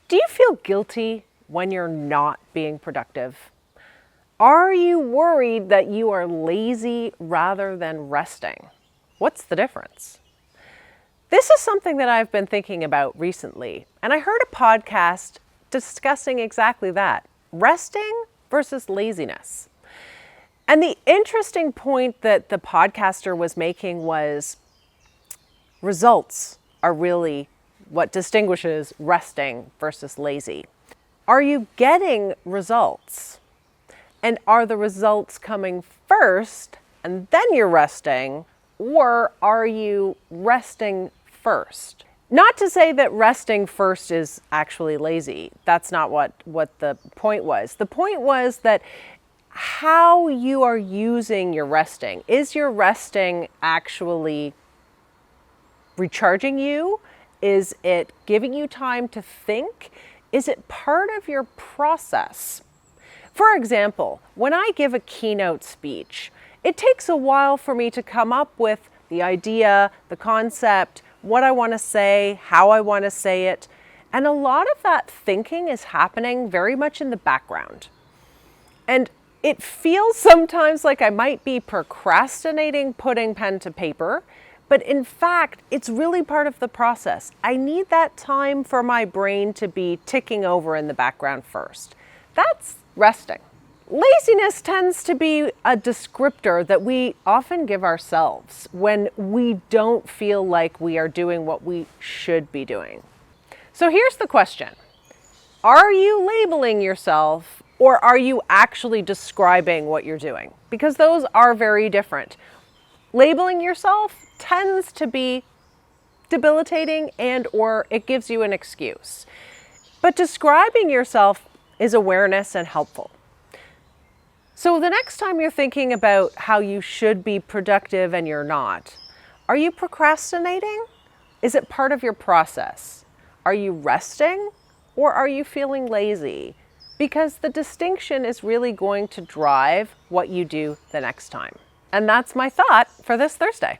Do you feel guilty when you're not being productive? Are you worried that you are lazy rather than resting? What's the difference? This is something that I've been thinking about recently, and I heard a podcast discussing exactly that, resting versus laziness. And the interesting point that the podcaster was making was results are really what distinguishes resting versus lazy. Are you getting results? And are the results coming first and then you're resting, or are you resting first? Not to say that resting first is actually lazy. That's not what the point was. The point was that how you are using your resting. Is your resting actually recharging you? Is it giving you time to think? Is it part of your process? For example, when I give a keynote speech, it takes a while for me to come up with the idea, the concept, what I want to say, how I want to say it. And a lot of that thinking is happening very much in the background. And it feels sometimes like I might be procrastinating putting pen to paper, but in fact, it's really part of the process. I need that time for my brain to be ticking over in the background first. That's resting. Laziness tends to be a descriptor that we often give ourselves when we don't feel like we are doing what we should be doing. So here's the question. Are you labeling yourself, or are you actually describing what you're doing? Because those are very different. Labeling yourself tends to be debilitating and or it gives you an excuse. But describing yourself is awareness and helpful. So the next time you're thinking about how you should be productive and you're not, are you procrastinating? Is it part of your process? Are you resting or are you feeling lazy? Because the distinction is really going to drive what you do the next time. And that's my thought for this Thursday.